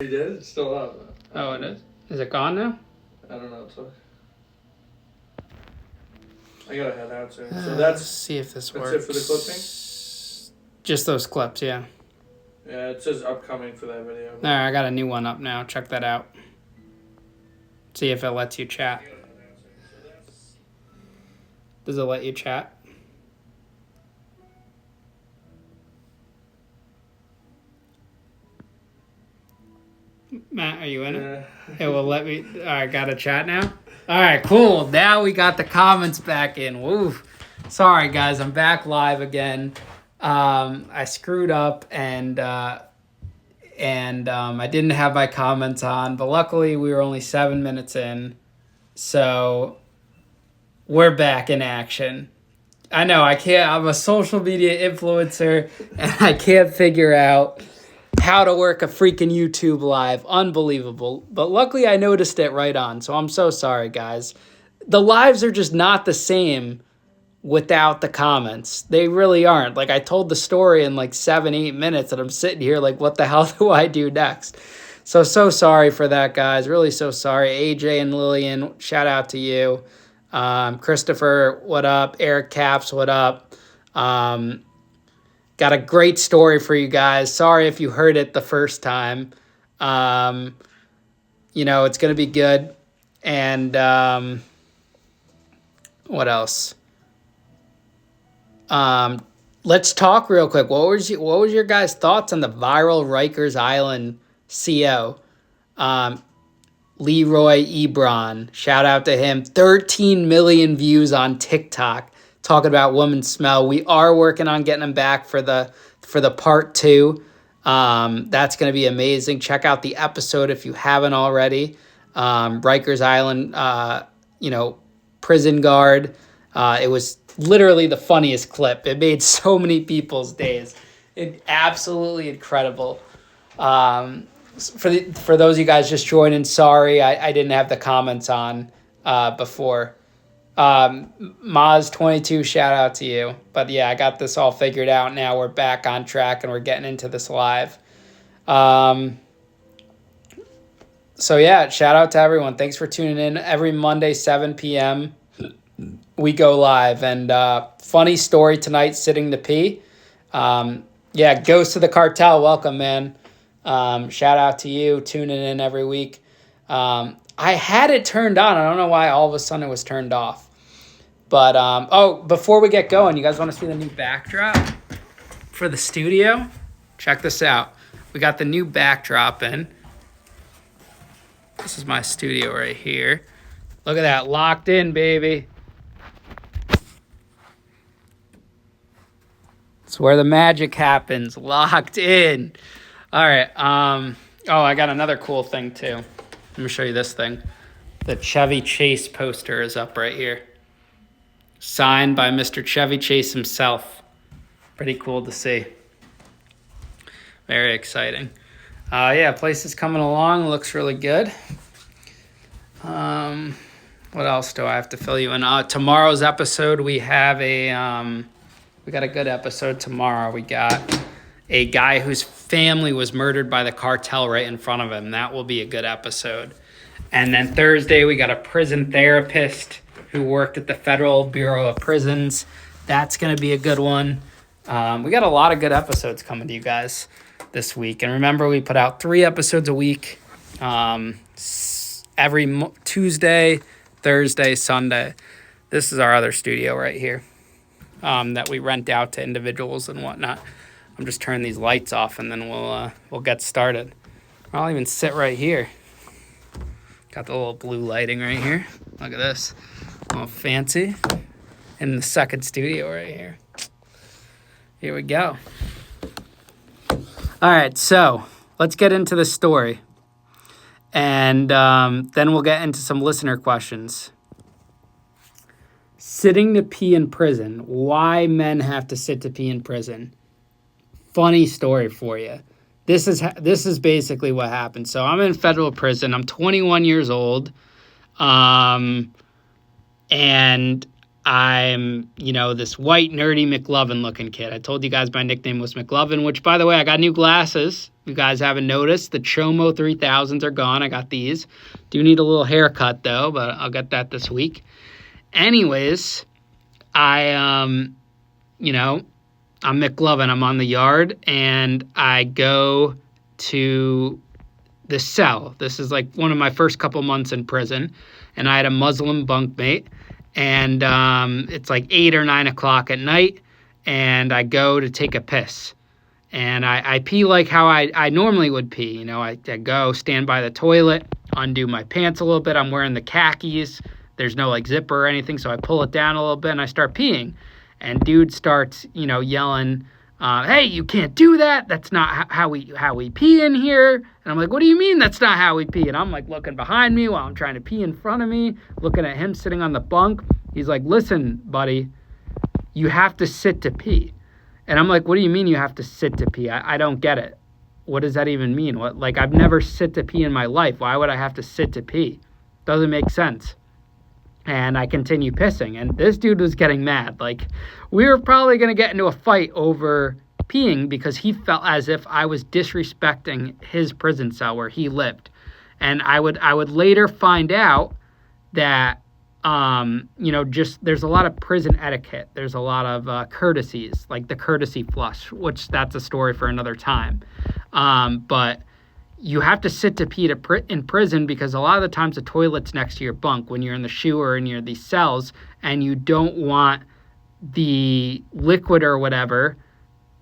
he did? It's still up. Oh, it is? Is it gone now? I don't know. I gotta head out soon. So let's see if this works. works. That's it for the clipping? Just those clips, yeah. Yeah, it says upcoming for that video. All right, I got a new one up now. Check that out. See if it lets you chat. Does it let you chat? Matt, are you in it? It will let me. All right, got a chat now? All right, cool. Now we got the comments back in. Woo. Sorry, guys. I'm back live again. I screwed up and I didn't have my comments on, but luckily we were only 7 minutes in. So we're back in action. I know I'm a social media influencer and I can't figure out how to work a freaking YouTube live. Unbelievable. But luckily I noticed it right on. So I'm so sorry, guys. The lives are just not the same without the comments. They really aren't. Like, I told the story in like 7-8 minutes and I'm sitting here like, what the hell do I do next? So sorry for that, guys. Really so sorry. AJ and Lillian, shout out to you. Christopher, what up? Eric Caps, what up? Got a great story for you guys. Sorry if you heard it the first time. It's going to be good. And what else? Let's talk real quick. What was your guys' thoughts on the viral Rikers Island CO? Leroy Ebron, shout out to him. 13 million views on TikTok talking about women's smell. We are working on getting him back for the part 2. That's going to be amazing. Check out the episode if you haven't already. Rikers Island, prison guard. It was literally the funniest clip. It made so many people's days. Absolutely incredible. For those of you guys just joining, sorry I didn't have the comments on before. Maz22, shout out to you. But yeah, I got this all figured out now. We're back on track and we're getting into this live. So yeah, shout out to everyone. Thanks for tuning in. Every Monday, 7 p.m. we go live. And funny story tonight, sitting to pee. Ghost of the Cartel, welcome, man. Shout out to you, tuning in every week. I had it turned on. I don't know why all of a sudden it was turned off. But, before we get going, you guys want to see the new backdrop for the studio? Check this out. We got the new backdrop in. This is my studio right here. Look at that, locked in, baby. It's where the magic happens, locked in. All right. I got another cool thing too. Let me show you this thing. The Chevy Chase poster is up right here. Signed by Mr. Chevy Chase himself. Pretty cool to see. Very exciting. Place is coming along. Looks really good. What else do I have to fill you in? Tomorrow's episode, we have we got a good episode tomorrow. We got a guy whose family was murdered by the cartel right in front of him. That will be a good episode. And then Thursday, we got a prison therapist who worked at the Federal Bureau of Prisons. That's going to be a good one. We got a lot of good episodes coming to you guys this week. And remember, we put out 3 episodes a week, every Tuesday, Thursday, Sunday. This is our other studio right here that we rent out to individuals and whatnot. I'm just turning these lights off and then we'll get started. I'll even sit right here. Got the little blue lighting right here. Look at this. All fancy. In the second studio right here. Here we go. All right, so let's get into the story. And then we'll get into some listener questions. Sitting to pee in prison. Why men have to sit to pee in prison. Funny story for you. This is basically what happened. So I'm in federal prison. I'm 21 years old. And I'm, this white, nerdy McLovin looking kid. I told you guys my nickname was McLovin, which, by the way, I got new glasses. you guys haven't noticed, the Chomo 3000s are gone. I got these. Do need a little haircut, though, but I'll get that this week. Anyways, I'm McLovin. I'm on the yard, and I go to the cell. This is like one of my first couple months in prison, and I had a Muslim bunkmate, and it's like 8 or 9 o'clock at night, and I go to take a piss. And I pee like how I normally would pee. I go, stand by the toilet, undo my pants a little bit. I'm wearing the khakis. There's no like zipper or anything, so I pull it down a little bit, and I start peeing. And dude starts, yelling, hey, you can't do that. That's not how we pee in here. And I'm like, what do you mean that's not how we pee? And I'm like looking behind me while I'm trying to pee in front of me, looking at him sitting on the bunk. He's like, listen, buddy, you have to sit to pee. And I'm like, what do you mean you have to sit to pee? I don't get it. What does that even mean? I've never sit to pee in my life. Why would I have to sit to pee? Doesn't make sense. And I continue pissing. And this dude was getting mad. We were probably going to get into a fight over peeing because he felt as if I was disrespecting his prison cell where he lived. And I would later find out that, there's a lot of prison etiquette. There's a lot of courtesies, like the courtesy flush, which that's a story for another time. But you have to sit to pee in prison because a lot of the times the toilet's next to your bunk when you're in the SHU or in these cells, and you don't want the liquid or whatever,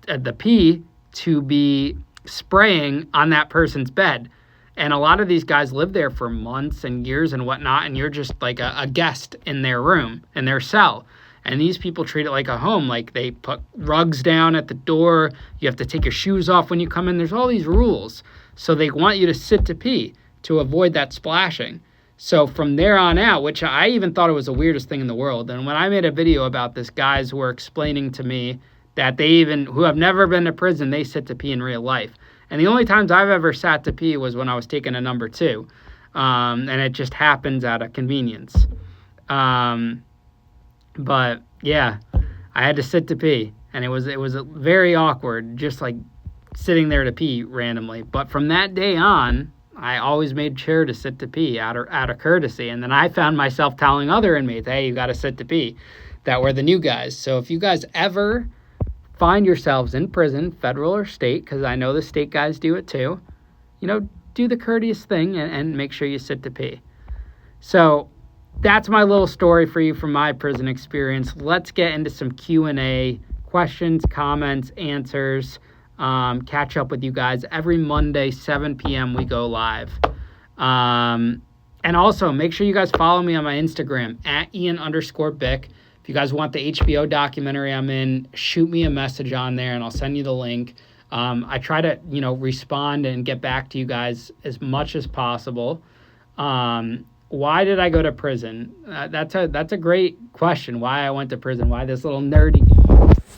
the pee, to be spraying on that person's bed. And a lot of these guys live there for months and years and whatnot, and you're just like a guest in their room, in their cell. And these people treat it like a home. Like they put rugs down at the door. You have to take your shoes off when you come in. There's all these rules. So they want you to sit to pee to avoid that splashing. So from there on out, which I even thought it was the weirdest thing in the world. And when I made a video about this, guys were explaining to me that who have never been to prison, they sit to pee in real life. And the only times I've ever sat to pee was when I was taking a number 2. And it just happens out of convenience. But yeah, I had to sit to pee. And it was very awkward, just like sitting there to pee randomly. But from that day on, I always made sure to sit to pee out of courtesy. And then I found myself telling other inmates, hey, you got to sit to pee, that were the new guys. So if you guys ever find yourselves in prison, federal or state, because I know the state guys do it too, do the courteous thing and make sure you sit to pee. So that's my little story for you from my prison experience. Let's get into some Q&A, questions, comments, answers. Catch up with you guys every Monday, 7 p.m. we go live. And also make sure you guys follow me on my Instagram at Ian_Bick. If you guys want the HBO documentary I'm in, shoot me a message on there and I'll send you the link. I try to, respond and get back to you guys as much as possible. Why did I go to prison? That's a great question. Why I went to prison? Why this little nerdy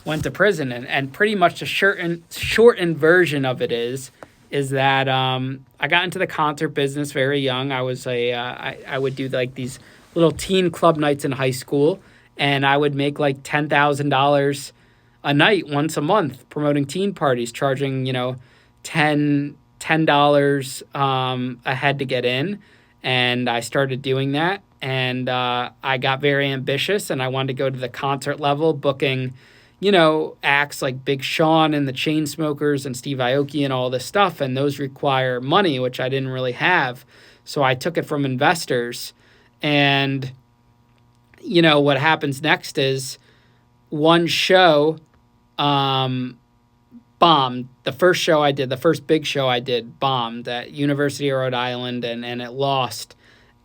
went to prison? And pretty much the shortened version of it is that I got into the concert business very young. I was I would do like these little teen club nights in high school. And I would make like $10,000 a night once a month promoting teen parties, charging, $10 a head to get in. And I started doing that. And I got very ambitious and I wanted to go to the concert level, booking, acts like Big Sean and the Chainsmokers and Steve Aoki and all this stuff. And those require money, which I didn't really have. So I took it from investors. And what happens next is one show bombed. The first big show I did bombed at University of Rhode Island, and it lost.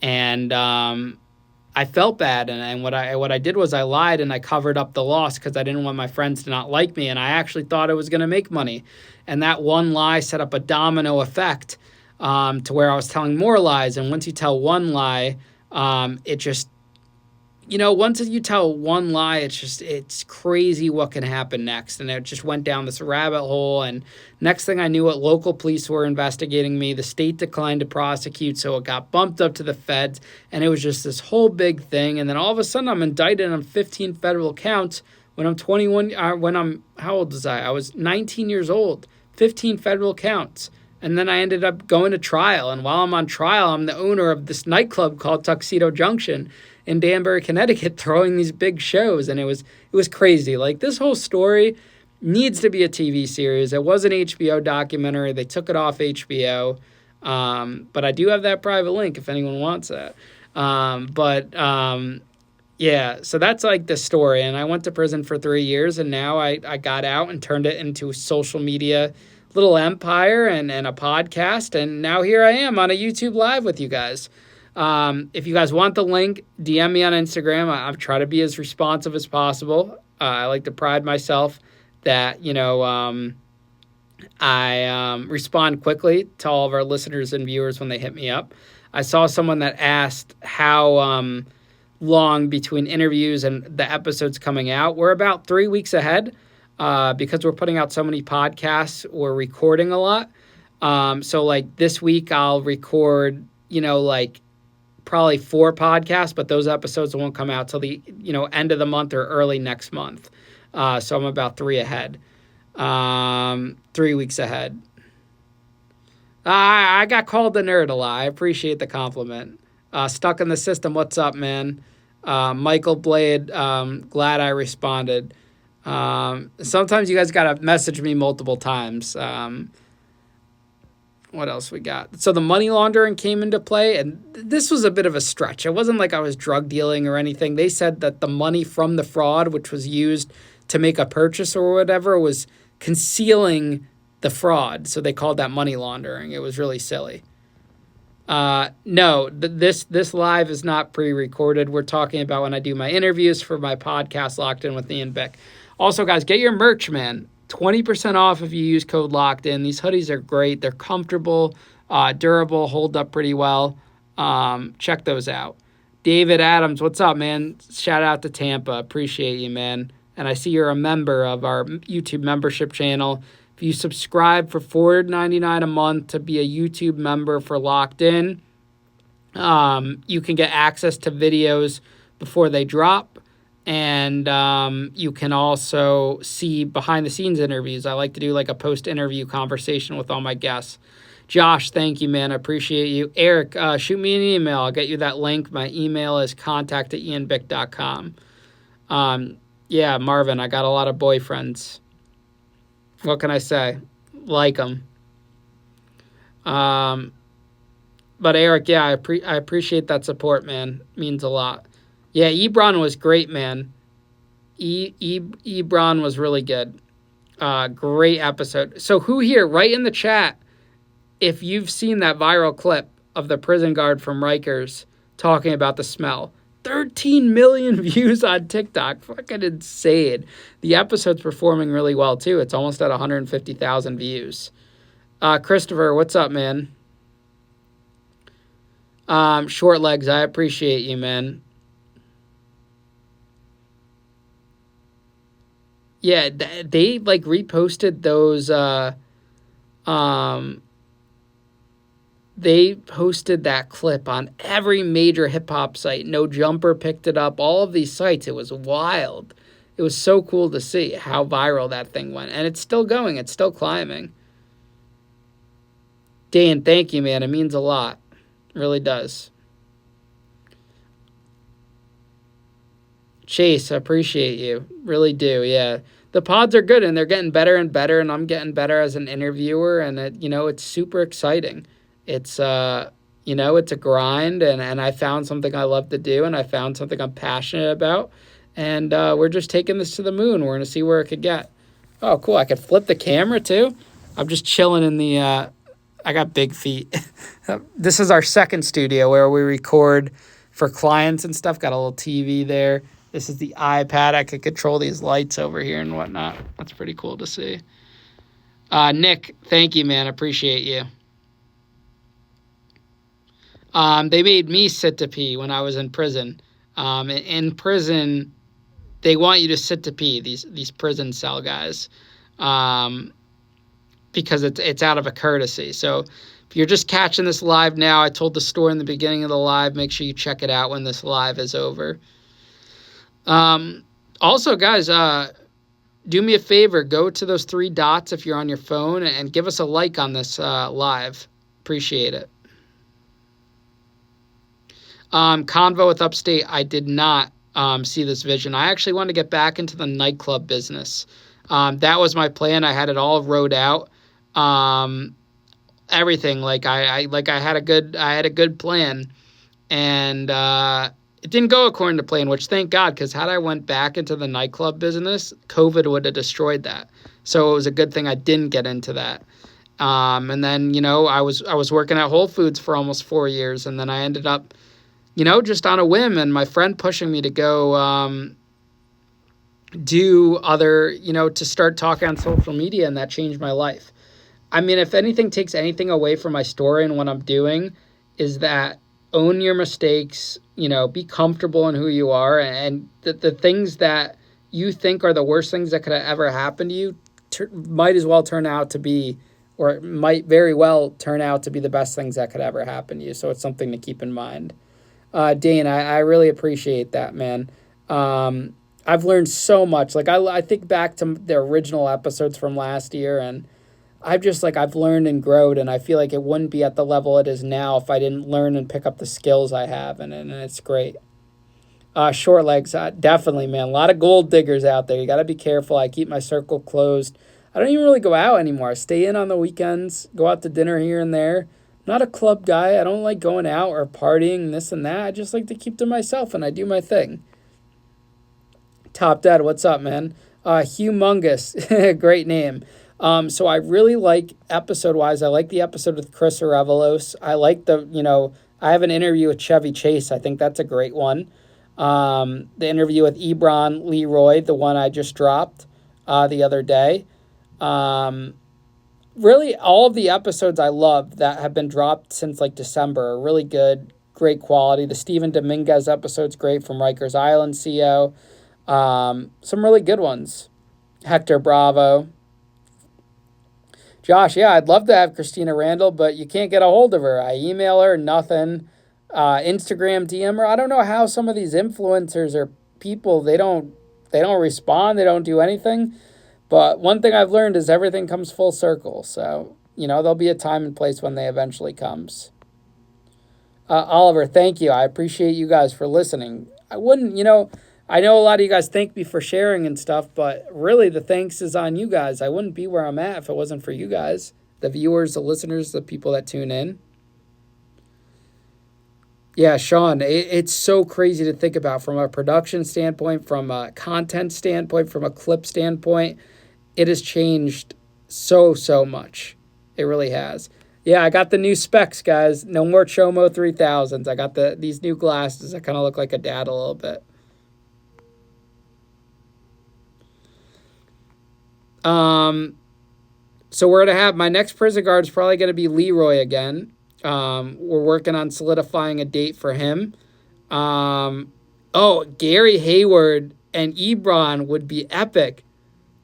And I felt bad. And what I did was I lied and I covered up the loss because I didn't want my friends to not like me. And I actually thought I was going to make money. And that one lie set up a domino effect to where I was telling more lies. And once you tell one lie, it just, once you tell one lie, it's crazy what can happen next. And it just went down this rabbit hole. And next thing I knew it, local police were investigating me. The state declined to prosecute, so it got bumped up to the feds. And it was just this whole big thing. And then all of a sudden I'm indicted on 15 federal counts when I'm 21. How old was I? I was 19 years old. 15 federal counts. And then I ended up going to trial. And while I'm on trial, I'm the owner of this nightclub called Tuxedo Junction in Danbury, Connecticut, throwing these big shows. And it was crazy. Like, this whole story needs to be a TV series. It was an HBO documentary. They took it off HBO. But I do have that private link if anyone wants that. Yeah, so that's like the story. And I went to prison for 3 years, and now I got out and turned it into a social media little empire and a podcast. And now here I am on a YouTube Live with you guys. If you guys want the link, DM me on Instagram. I've tried to be as responsive as possible. I like to pride myself that, I respond quickly to all of our listeners and viewers when they hit me up. I saw someone that asked how long between interviews and the episodes coming out. We're about 3 weeks ahead because we're putting out so many podcasts. We're recording a lot. So like this week I'll record, probably 4 podcasts, but those episodes won't come out till the, end of the month or early next month. So I'm about 3 ahead. 3 weeks ahead. I got called the nerd a lot. I appreciate the compliment. Stuck in the system. What's up, man? Michael Blade. Glad I responded. Sometimes you guys got to message me multiple times. What else we got? So the money laundering came into play, and this was a bit of a stretch. It wasn't like I was drug dealing or anything. They said that the money from the fraud, which was used to make a purchase or whatever, was concealing the fraud. So they called that money laundering. It was really silly. No, this live is not pre-recorded. We're talking about when I do my interviews for my podcast, Locked In with Ian Bick. Also, guys, get your merch, man. 20% off if you use code Locked In. These hoodies are great. They're comfortable, durable, hold up pretty well. Check those out. David Adams, what's up, man? Shout out to Tampa. Appreciate you, man. And I see you're a member of our YouTube membership channel. If you subscribe for $4.99 a month to be a YouTube member for Locked In, you can get access to videos before they drop. And you can also see behind-the-scenes interviews. I like to do like a post-interview conversation with all my guests. Josh, thank you, man. I appreciate you. Eric, shoot me an email. I'll get you that link. My email is contact@ianbick.com. Yeah, Marvin, I got a lot of boyfriends. What can I say? Like them. But Eric, yeah, I appreciate that support, man. Means a lot. Yeah, Ebron was great, man. Ebron was really good. Great episode. So who here, right in the chat, if you've seen that viral clip of the prison guard from Rikers talking about the smell. 13 million views on TikTok. Fucking insane. The episode's performing really well, too. It's almost at 150,000 views. Christopher, what's up, man? Short legs, I appreciate you, man. Yeah, they like reposted those. They posted that clip on every major hip hop site. No Jumper picked it up. All of these sites. It was wild. It was so cool to see how viral that thing went, and it's still going. It's still climbing. Dan, thank you, man. It means a lot. It really does. Chase, I appreciate you. Really do, yeah. The pods are good, and they're getting better and better, and I'm getting better as an interviewer, and it's super exciting. It's, it's a grind, and I found something I love to do, and I found something I'm passionate about, and we're just taking this to the moon. We're going to see where it could get. Oh, cool. I could flip the camera, too. I'm just chilling in the, I got big feet. This is our second studio where we record for clients and stuff. Got a little TV there. This is the iPad. I could control these lights over here and whatnot. That's pretty cool to see. Nick, thank you, man. Appreciate you. They made me sit to pee when I was in prison. In prison, they want you to sit to pee, these prison cell guys, because it's out of a courtesy. So if you're just catching this live now, I told the story in the beginning of the live. Make sure you check it out when this live is over. Also, guys, do me a favor, go to those 3 dots if you're on your phone and give us a like on this live. Appreciate it. Convo with Upstate, I did not see this vision. I actually wanted to get back into the nightclub business. That was my plan. I had it all wrote out. Everything I had a good plan, and it didn't go according to plan, which thank God, because had I went back into the nightclub business, COVID would have destroyed that. So it was a good thing I didn't get into that. And then, I was working at Whole Foods for almost 4 years, and then I ended up, just on a whim, and my friend pushing me to go do other, to start talking on social media, and that changed my life. I mean, if anything takes anything away from my story and what I'm doing, is that own your mistakes, be comfortable in who you are, and the things that you think are the worst things that could have ever happened to you might as well turn out to be, or might very well turn out to be the best things that could ever happen to you. So it's something to keep in mind. Dane, I really appreciate that, man. I've learned so much. I think back to the original episodes from last year, and I've learned and grown, and I feel like it wouldn't be at the level it is now if I didn't learn and pick up the skills I have, and it's great. Short legs, definitely, man. A lot of gold diggers out there. You got to be careful. I keep my circle closed. I don't even really go out anymore. I stay in on the weekends, go out to dinner here and there. I'm not a club guy. I don't like going out or partying, this and that. I just like to keep to myself, and I do my thing. Top Dad, what's up, man? Humongous, great name. So I really like episode-wise. I like the episode with Chris Arevalos. I like I have an interview with Chevy Chase. I think that's a great one. The interview with Ebron Leroy, the one I just dropped the other day. Really, all of the episodes I love that have been dropped since December are really good, great quality. The Stephen Dominguez episode's great from Rikers Island CO. Some really good ones. Hector Bravo. Josh, yeah, I'd love to have Christina Randall, but you can't get a hold of her. I email her, nothing. Instagram DM her. I don't know how some of these influencers or people, they don't respond, they don't do anything. But one thing I've learned is everything comes full circle. So, there'll be a time and place when they eventually comes. Oliver, thank you. I appreciate you guys for listening. I wouldn't, I know a lot of you guys thank me for sharing and stuff, but really the thanks is on you guys. I wouldn't be where I'm at if it wasn't for you guys, the viewers, the listeners, the people that tune in. Yeah, Sean, it's so crazy to think about from a production standpoint, from a content standpoint, from a clip standpoint. It has changed so much. It really has. Yeah, I got the new specs, guys. No more Chomo 3000s. I got these new glasses that kind of look like a dad a little bit. So we're going to have my next prison guard is probably going to be Leroy again. We're working on solidifying a date for him. Gary Hayward and Ebron would be epic.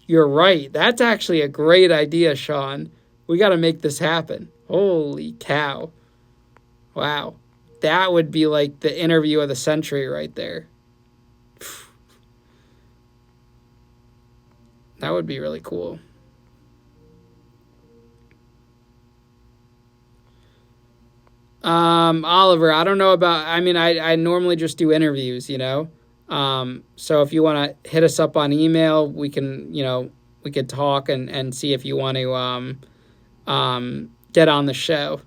You're right. That's actually a great idea, Sean. We got to make this happen. Holy cow. Wow. That would be like the interview of the century right there. That would be really cool. Oliver, I don't know about, I normally just do interviews, so if you want to hit us up on email, we can, we could talk and see if you want to, get on the show.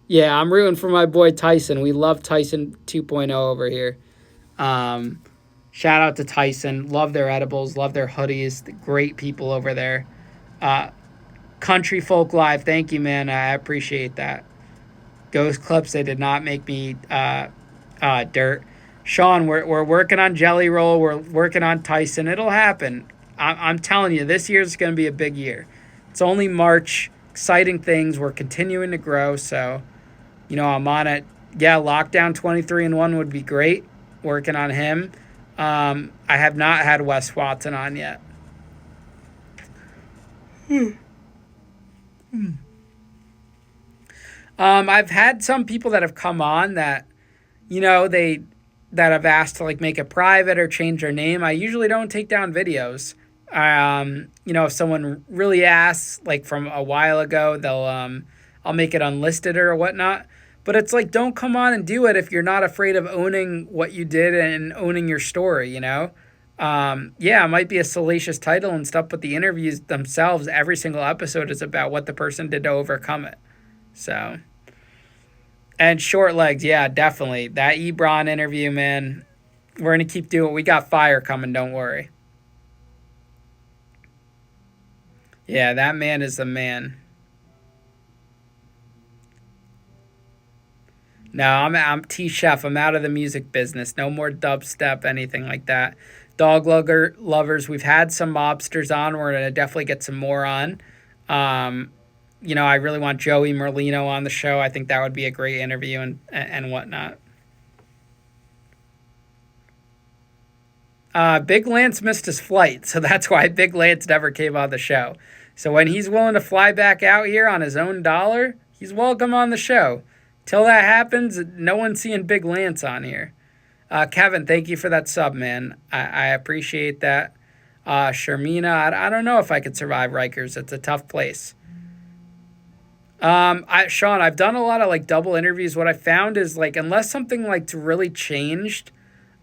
Yeah, I'm rooting for my boy Tyson. We love Tyson 2.0 over here. Shout out to Tyson. Love their edibles. Love their hoodies. Great people over there. Country Folk Live. Thank you, man. I appreciate that. Ghost Clips. They did not make me dirt. Sean, we're working on Jelly Roll. We're working on Tyson. It'll happen. I'm telling you, this year's going to be a big year. It's only March. Exciting things. We're continuing to grow. So, I'm on it. Yeah, Lockdown 23-1 would be great. Working on him. I have not had Wes Watson on yet. I've had some people that have come on that, they that I've asked to like make it private or change their name, I usually don't take down videos. If someone really asks, like from a while ago, I'll make it unlisted or whatnot. But it's like, don't come on and do it if you're not afraid of owning what you did and owning your story, it might be a salacious title and stuff, but the interviews themselves, every single episode is about what the person did to overcome it. So, and short legs, yeah, definitely. That Ebron interview, man, we're going to keep doing it. We got fire coming, don't worry. Yeah, that man is the man. No, I'm T-Chef. I'm out of the music business. No more dubstep, anything like that. Dog lovers, we've had some mobsters on. We're going to definitely get some more on. I really want Joey Merlino on the show. I think that would be a great interview and whatnot. Big Lance missed his flight, so that's why Big Lance never came on the show. So when he's willing to fly back out here on his own dollar, he's welcome on the show. Till that happens, no one's seeing Big Lance on here. Kevin, thank you for that sub, man. I appreciate that. Shermina, I don't know if I could survive Rikers. It's a tough place. Sean, I've done a lot of like double interviews. What I found is like, unless something like really changed,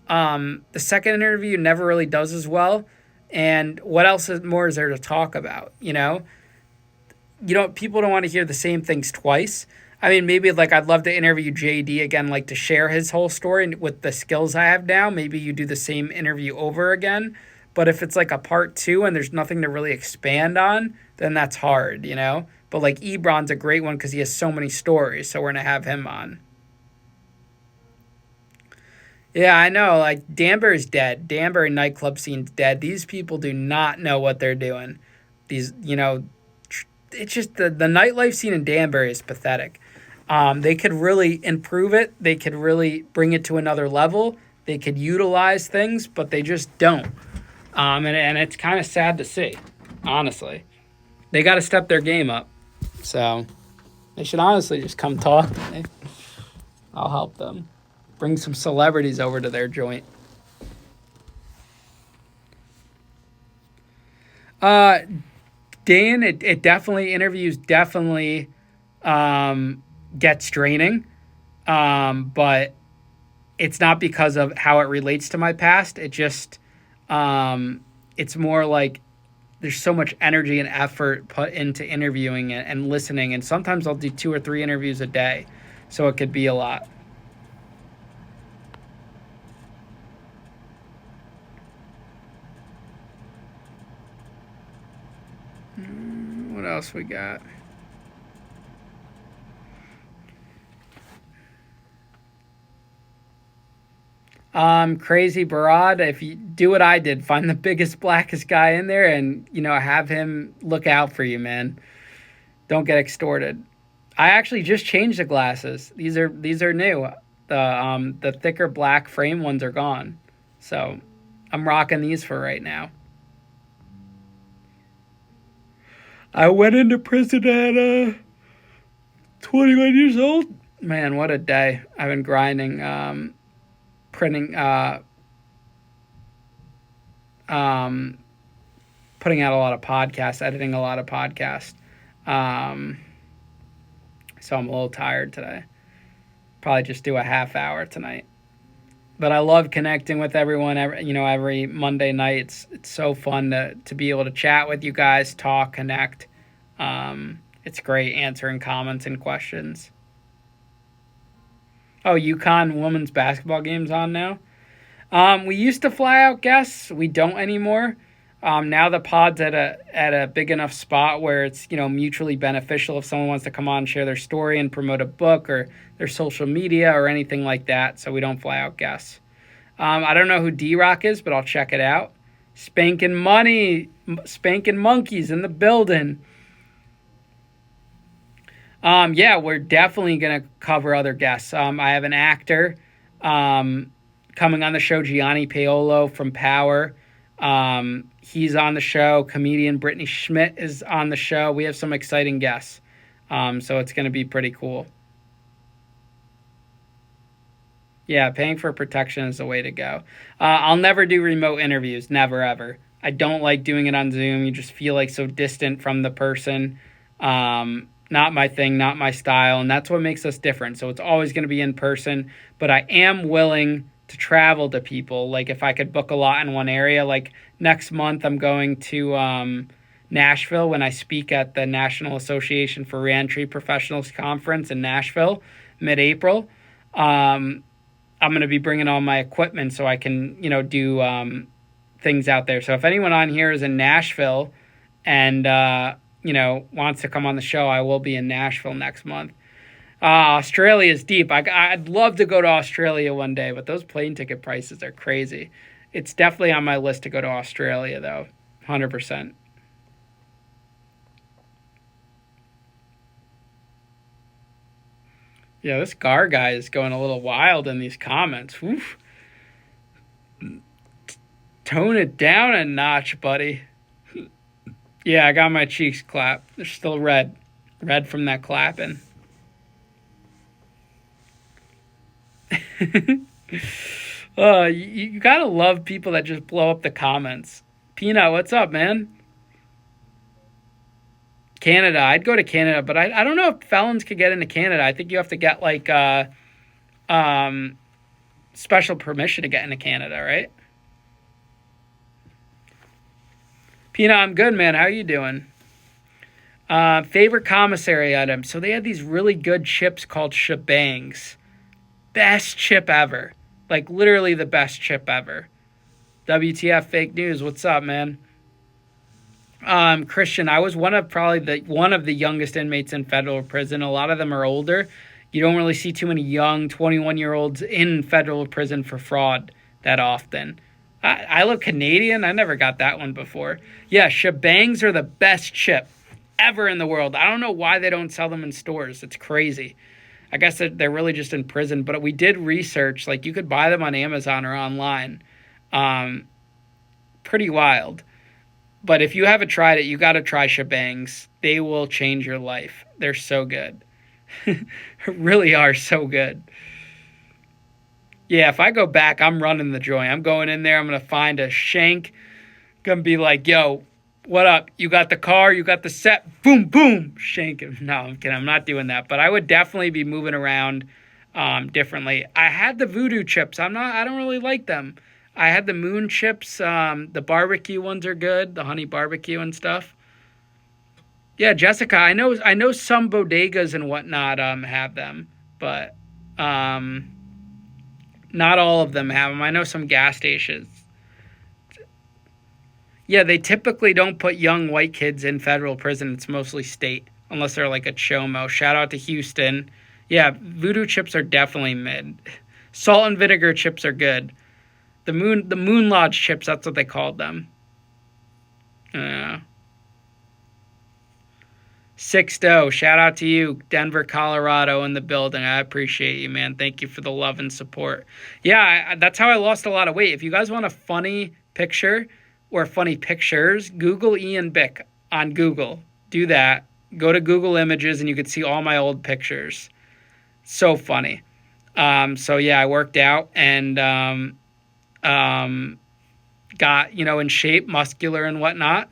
the second interview never really does as well. And what else more is there to talk about? People don't want to hear the same things twice. I mean, maybe like I'd love to interview JD again, like to share his whole story with the skills I have now. Maybe you do the same interview over again. But if it's like a part 2 and there's nothing to really expand on, then that's hard, But like Ebron's a great one because he has so many stories. So we're going to have him on. Yeah, I know. Like Danbury's dead. Danbury nightclub scene's dead. These people do not know what they're doing. It's just the nightlife scene in Danbury is pathetic. They could really improve it. They could really bring it to another level. They could utilize things, but they just don't. And it's kind of sad to see, honestly. They got to step their game up. So they should honestly just come talk to me. I'll help them. Bring some celebrities over to their joint. Dan, it definitely, interviews definitely gets draining. But it's not because of how it relates to my past. It just, it's more like there's so much energy and effort put into interviewing and listening. And sometimes I'll do 2 or 3 interviews a day. So it could be a lot. What else we got? Crazy Barad, if you do what I did, find the biggest, blackest guy in there and, have him look out for you, man. Don't get extorted. I actually just changed the glasses. These are new. The thicker black frame ones are gone. So I'm rocking these for right now. I went into prison at 21 years old. Man, what a day. I've been grinding, printing, putting out a lot of podcasts, editing a lot of podcasts. So I'm a little tired today. Probably just do a half hour tonight. But I love connecting with everyone every Monday night. It's so fun to be able to chat with you guys, talk, connect. It's great answering comments and questions. Oh, UConn women's basketball game's on now. We used to fly out guests. We don't anymore. Now the pod's at a big enough spot where it's mutually beneficial if someone wants to come on and share their story and promote a book or their social media or anything like that. So we don't fly out guests. I don't know who D-Rock is, but I'll check it out. Spanking money, spanking monkeys in the building. We're definitely going to cover other guests. I have an actor coming on the show, Gianni Paolo from Power. He's on the show. Comedian Brittany Schmidt is on the show. We have some exciting guests. So it's going to be pretty cool. Yeah, paying for protection is the way to go. I'll never do remote interviews. Never, ever. I don't like doing it on Zoom. You just feel like so distant from the person. Not my thing, not my style. And that's what makes us different. So it's always going to be in person. But I am willing to travel to people. Like if I could book a lot in one area, like next month I'm going to Nashville when I speak at the National Association for Reentry Professionals Conference in Nashville, mid-April. I'm going to be bringing all my equipment so I can, do things out there. So if anyone on here is in Nashville and, wants to come on the show, I will be in Nashville next month. Australia is deep. I'd love to go to Australia one day, but those plane ticket prices are crazy. It's definitely on my list to go to Australia, though, 100%. Yeah, this Gar guy is going a little wild in these comments. Oof. Tone it down a notch, buddy. Yeah, I got my cheeks clapped. They're still red. Red from that clapping. You gotta love people that just blow up the comments. Peanut, what's up, man? Canada. I'd go to Canada, but I don't know if felons could get into Canada. I think you have to get like special permission to get into Canada, right? Peanut, I'm good, man. How you doing? Favorite commissary item. So they had these really good chips called shebangs. Best chip ever. Like literally the best chip ever. WTF fake news. What's up, man? Christian, I was one of the youngest inmates in federal prison. A lot of them are older. You don't really see too many young 21-year-olds in federal prison for fraud that often. I look Canadian. I never got that one before. Yeah, shebangs are the best chip ever in the world. I don't know why they don't sell them in stores. It's crazy. I guess they're really just in prison. But we did research. Like, you could buy them on Amazon or online. Pretty wild. But if you haven't tried it, you got to try shebangs. They will change your life. They're so good. Really are so good. Yeah, if I go back, I'm running the joint. I'm going in there. I'm going to find a shank. Going to be like, yo, what up? You got the car? You got the set? Boom, boom. Shank him. No, I'm kidding. I'm not doing that. But I would definitely be moving around differently. I had the voodoo chips. I don't really like them. I had the moon chips. The barbecue ones are good. The honey barbecue and stuff. Yeah, Jessica, I know some bodegas and whatnot have them, but not all of them have them. I know some gas stations. Yeah, they typically don't put young white kids in federal prison. It's mostly state, unless they're like a chomo. Shout out to Houston. Yeah, voodoo chips are definitely mid. Salt and vinegar chips are good. The Moon Lodge chips, that's what they called them. Sixto, shout out to you, Denver, Colorado, in the building. I appreciate you, man. Thank you for the love and support. Yeah, that's how I lost a lot of weight. If you guys want a funny picture or funny pictures, Google Ian Bick on Google. Do that. Go to Google Images and you can see all my old pictures. So funny. So yeah, I worked out and got, in shape, muscular and whatnot.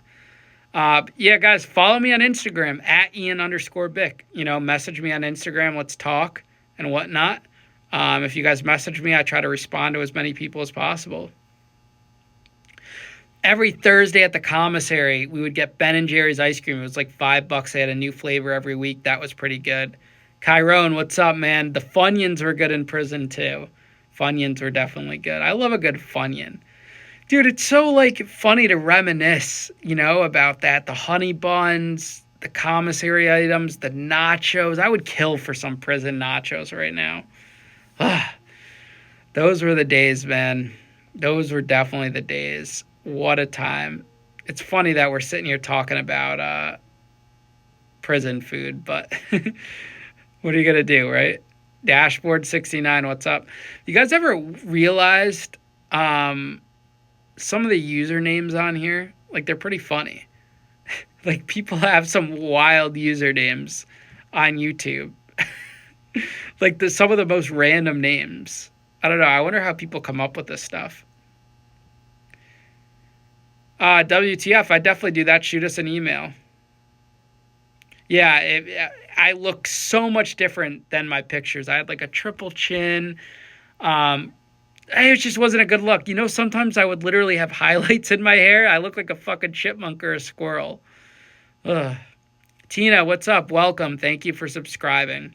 Yeah, guys, follow me on Instagram at Ian_Bick. Message me on Instagram. Let's talk and whatnot. If you guys message me, I try to respond to as many people as possible. Every Thursday at the commissary, we would get Ben & Jerry's ice cream. It was like $5. They had a new flavor every week. That was pretty good. Chiron, what's up, man? The Funyuns were good in prison, too. Funyuns were definitely good. I love a good Funyun. Dude, it's so, funny to reminisce, about that. The honey buns, the commissary items, the nachos. I would kill for some prison nachos right now. Those were the days, man. Those were definitely the days. What a time. It's funny that we're sitting here talking about prison food, but what are you going to do, right? Dashboard 69, what's up? You guys ever realized some of the usernames on here, they're pretty funny. People have some wild usernames on YouTube. Some of the most random names. I don't know. I wonder how people come up with this stuff. WTF, I definitely do that. Shoot us an email. Yeah, I look so much different than my pictures. I had like a triple chin. It just wasn't a good look. You know, sometimes I would literally have highlights in my hair. I look like a fucking chipmunk or a squirrel. Ugh. Tina, what's up? Welcome. Thank you for subscribing.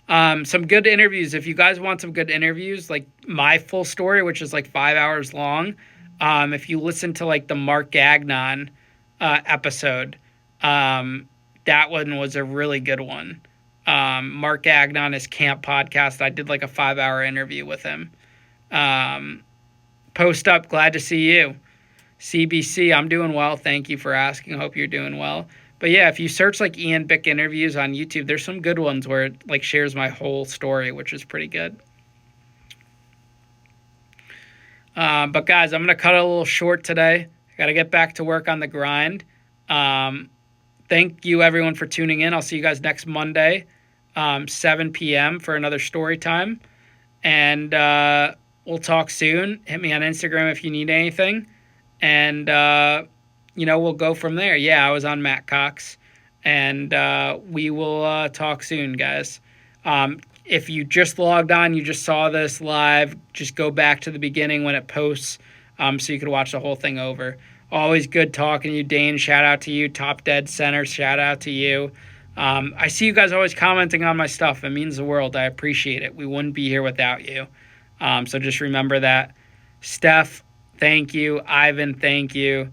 Some good interviews. If you guys want some good interviews, like my full story, which is like 5 hours long, if you listen to like the Mark Gagnon episode, that one was a really good one. Mark Gagnon, his camp podcast, I did like a 5 hour interview with him. Post up, glad to see you. CBC, I'm doing well. Thank you for asking. Hope you're doing well. But yeah, if you search like Ian Bick interviews on YouTube, there's some good ones where it like shares my whole story, which is pretty good. But guys, I'm going to cut it a little short today. I got to get back to work on the grind. Thank you everyone for tuning in. I'll see you guys next Monday, 7 p.m. for another story time. And we'll talk soon. Hit me on Instagram if you need anything. And, we'll go from there. Yeah, I was on Matt Cox. And we will talk soon, guys. If you just logged on, you just saw this live, just go back to the beginning when it posts so you can watch the whole thing over. Always good talking to you, Dane. Shout out to you. Top Dead Center, shout out to you. I see you guys always commenting on my stuff. It means the world. I appreciate it. We wouldn't be here without you. So just remember that. Steph, thank you. Ivan, thank you.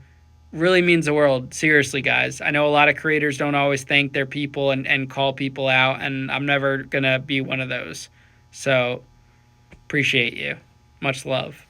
Really means the world. Seriously, guys. I know a lot of creators don't always thank their people and call people out, and I'm never going to be one of those. So appreciate you. Much love.